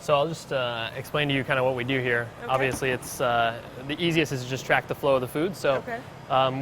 So I'll just explain to you kind of what we do here. Okay. Obviously, it's the easiest is to just track the flow of the food. So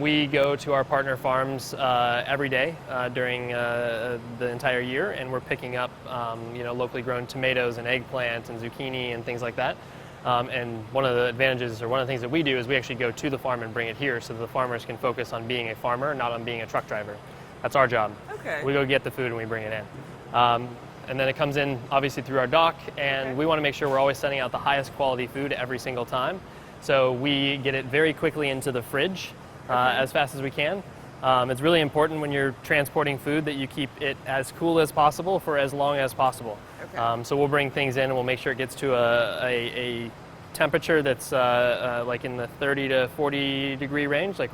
we go to our partner farms every day during the entire year, and we're picking up locally grown tomatoes and eggplant and zucchini and things like that. And one of the advantages, or one of the things that we do, is we actually go to the farm and bring it here, so that the farmers can focus on being a farmer, not on being a truck driver. That's our job. Okay. We go get the food and we bring it in. And then it comes in, obviously, through our dock, and we want to make sure we're always sending out the highest quality food every single time. So we get it very quickly into the fridge as fast as we can. It's really important when you're transporting food that you keep it as cool as possible for as long as possible. Okay. So we'll bring things in and we'll make sure it gets to a temperature that's like in the 30 to 40 degree range, like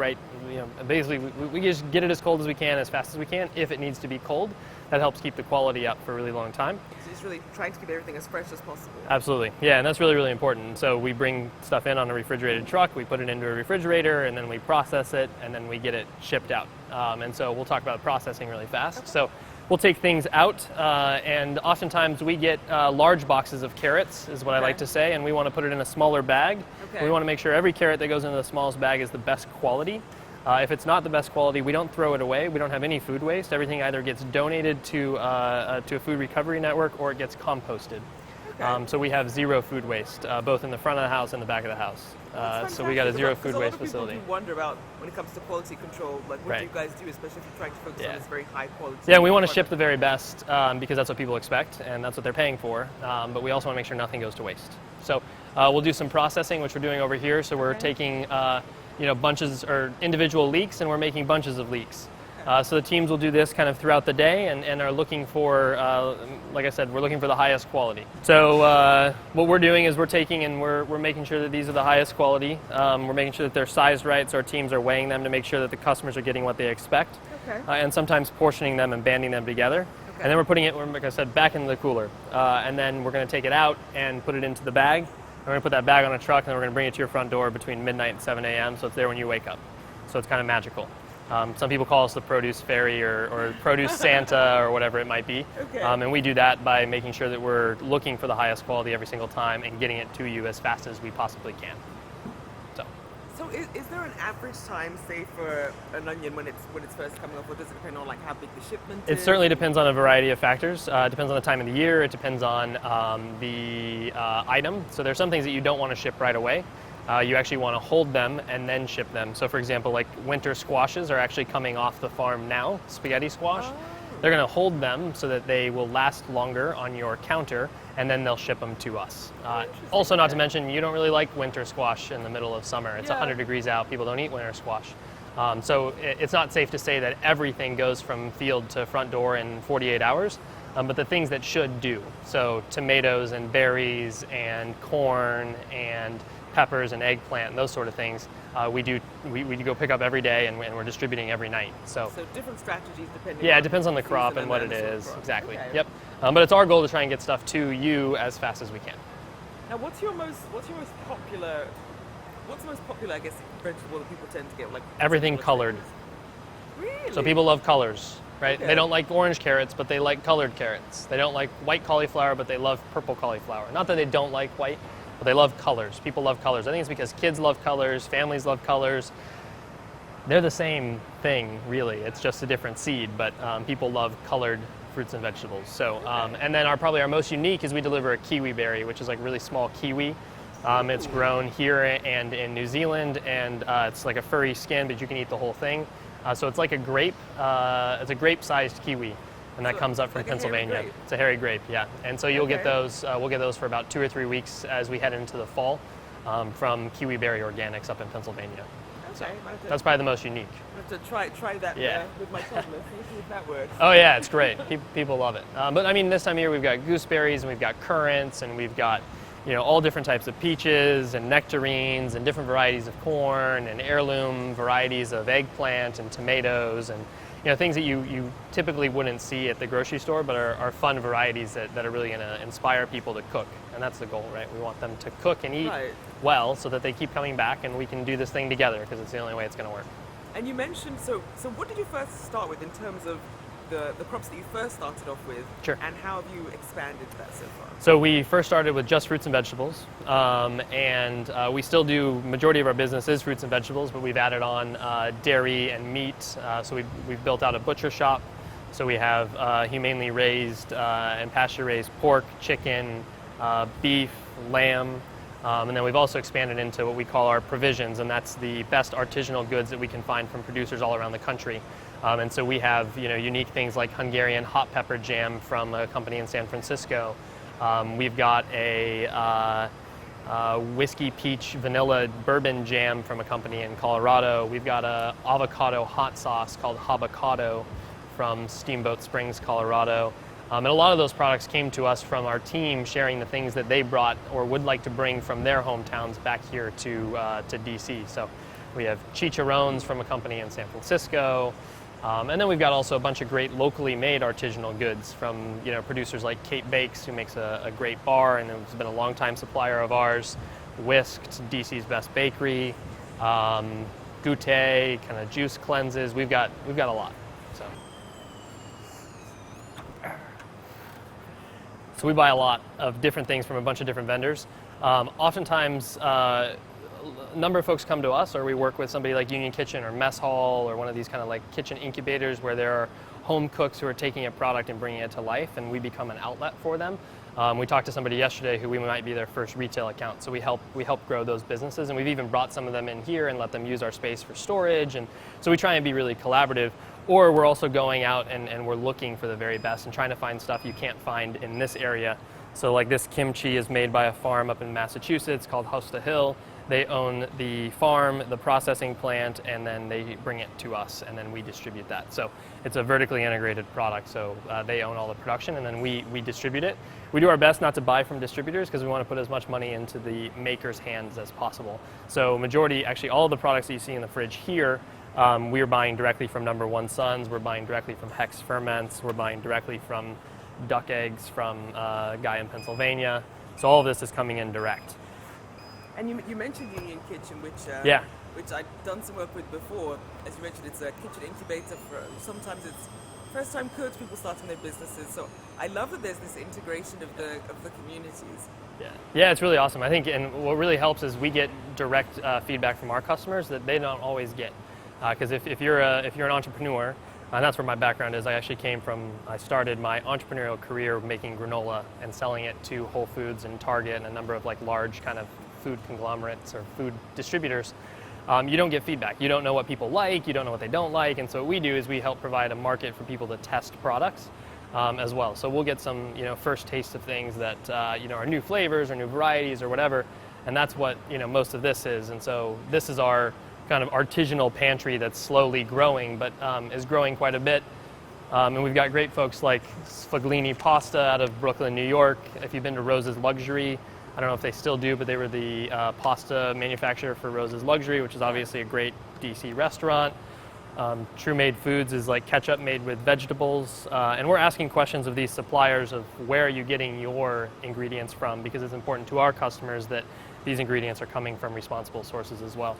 basically we just get it as cold as we can, as fast as we can. If it needs to be cold, that helps keep the quality up for a really long time. So it's really trying to keep everything as fresh as possible. Absolutely, yeah, and that's really, really important. So we bring stuff in on a refrigerated truck, we put it into a refrigerator, and then we process it, and then we get it shipped out. And so we'll talk about processing really fast. Okay. So we'll take things out, and oftentimes we get large boxes of carrots, is what I like to say, and we want to put it in a smaller bag. Okay. We want to make sure every carrot that goes into the smallest bag is the best quality. If it's not the best quality, we don't throw it away. We don't have any food waste. Everything either gets donated to a food recovery network or it gets composted. Okay. So we have zero food waste, both in the front of the house and the back of the house. So we got a zero food waste facility. A lot of people do wonder about when it comes to quality control, like what do you guys do, especially if you're trying to focus on this very high quality? Yeah, we want to ship the very best because that's what people expect and that's what they're paying for. But we also want to make sure nothing goes to waste. So we'll do some processing, which we're doing over here. So we're taking bunches or individual leeks, and we're making bunches of leeks. So the teams will do this kind of throughout the day and are looking for, like I said, we're looking for the highest quality. So what we're doing is we're taking and we're making sure that these are the highest quality. We're making sure that they're sized right, so our teams are weighing them to make sure that the customers are getting what they expect. Okay. And sometimes portioning them and banding them together. Okay. And then we're putting it, like I said, back in the cooler. And then we're going to take it out and put it into the bag. We're going to put that bag on a truck, and then we're going to bring it to your front door between midnight and 7 a.m., so it's there when you wake up. So it's kind of magical. Some people call us the produce fairy or produce Santa or whatever it might be. Okay. And we do that by making sure that we're looking for the highest quality every single time and getting it to you as fast as we possibly can. So is there an average time, say, for an onion when it's first coming up, or does it depend on like how big the shipment is? It certainly depends on a variety of factors. It depends on the time of the year. It depends on the item. So there's some things that you don't want to ship right away. You actually want to hold them and then ship them. So for example, like winter squashes are actually coming off the farm now, spaghetti squash. Oh. They're going to hold them so that they will last longer on your counter, and then they'll ship them to us. Also, not to mention, you don't really like winter squash in the middle of summer. It's 100 degrees out. People don't eat winter squash. So it's not safe to say that everything goes from field to front door in 48 hours, but the things that should do. So tomatoes and berries and corn and peppers and eggplant and those sort of things, we go pick up every day, and we're distributing every night. So different strategies depending. Yeah, on it depends on the crop and what it sort of is. crop. Exactly. Okay. Yep. But it's our goal to try and get stuff to you as fast as we can. Now, what's your most popular? What's the most popular, I guess, vegetable that people tend to get? Like Everything particular colored. flavors? Really? So people love colors, right? Okay. They don't like orange carrots, but they like colored carrots. They don't like white cauliflower, but they love purple cauliflower. Not that they don't like white, but they love colors. People love colors. I think it's because kids love colors, families love colors. They're the same thing, really. It's just a different seed, but people love colored fruits and vegetables. So, and then probably our most unique is we deliver a kiwi berry, which is like really small kiwi. It's grown here and in New Zealand, and it's like a furry skin, but you can eat the whole thing. So it's like a grape. It's a grape-sized kiwi, and that comes up from like Pennsylvania. It's a hairy grape, yeah. And so you'll get those. We'll get those for about 2 or 3 weeks as we head into the fall from Kiwi Berry Organics up in Pennsylvania. So that's probably the most unique. I have to try that with my toddler. See if that works. Oh yeah, it's great. People love it. But I mean, this time of year we've got gooseberries and we've got currants and we've got all different types of peaches and nectarines and different varieties of corn and heirloom varieties of eggplant and tomatoes and things that you typically wouldn't see at the grocery store, but are fun varieties that are really going to inspire people to cook. And that's the goal, right? We want them to cook and eat well so that they keep coming back and we can do this thing together because it's the only way it's going to work. And you mentioned, so what did you first start with in terms of the crops that you first started off with, Sure. and how have you expanded that so far? So we first started with just fruits and vegetables, and we still do, majority of our business is fruits and vegetables, but we've added on dairy and meat. So we've built out a butcher shop. So we have humanely raised and pasture raised pork, chicken, beef, lamb, and then we've also expanded into what we call our provisions, and that's the best artisanal goods that we can find from producers all around the country. And so we have unique things like Hungarian hot pepper jam from a company in San Francisco. We've got a whiskey peach vanilla bourbon jam from a company in Colorado. We've got a avocado hot sauce called Habacado from Steamboat Springs, Colorado. And a lot of those products came to us from our team sharing the things that they brought or would like to bring from their hometowns back here to DC. So we have chicharrones from a company in San Francisco. And then we've got also a bunch of great locally made artisanal goods from producers like Kate Bakes, who makes a great bar and has been a longtime supplier of ours. Whisked, DC's best bakery, Goutte, kind of juice cleanses. We've got a lot. So we buy a lot of different things from a bunch of different vendors. Oftentimes, a number of folks come to us, or we work with somebody like Union Kitchen or Mess Hall or one of these kind of like kitchen incubators where there are home cooks who are taking a product and bringing it to life, and we become an outlet for them. We talked to somebody yesterday who we might be their first retail account, so we help grow those businesses, and we've even brought some of them in here and let them use our space for storage, and so we try and be really collaborative. Or we're also going out and we're looking for the very best and trying to find stuff you can't find in this area. So like this kimchi is made by a farm up in Massachusetts called Hosta Hill. They own the farm, the processing plant, and then they bring it to us, and then we distribute that. So it's a vertically integrated product, so they own all the production, and then we distribute it. We do our best not to buy from distributors because we want to put as much money into the maker's hands as possible. So majority, actually all of the products that you see in the fridge here, we are buying directly from Number One Sons, we're buying directly from Hex Ferments, we're buying directly from duck eggs from a guy in Pennsylvania. So all of this is coming in direct. And you mentioned Union Kitchen, which I've done some work with before. As you mentioned, it's a kitchen incubator for sometimes it's first-time cooks, people starting their businesses. So I love that there's this integration of the communities. Yeah, it's really awesome. I think, and what really helps is we get direct feedback from our customers that they don't always get. Because if you're an entrepreneur, and that's where my background is. I actually I started my entrepreneurial career making granola and selling it to Whole Foods and Target and a number of like large kind of food conglomerates or food distributors. You don't get feedback. You don't know what people like, you don't know what they don't like, and so what we do is we help provide a market for people to test products as well. So we'll get some first taste of things that are new flavors or new varieties or whatever, and that's what most of this is. And so this is our kind of artisanal pantry that's slowly growing, but is growing quite a bit. And we've got great folks like Sfoglini Pasta out of Brooklyn, New York. If you've been to Rose's Luxury, I don't know if they still do, but they were the pasta manufacturer for Rose's Luxury, which is obviously a great DC restaurant. True Made Foods is like ketchup made with vegetables. And we're asking questions of these suppliers of where are you getting your ingredients from, because it's important to our customers that these ingredients are coming from responsible sources as well.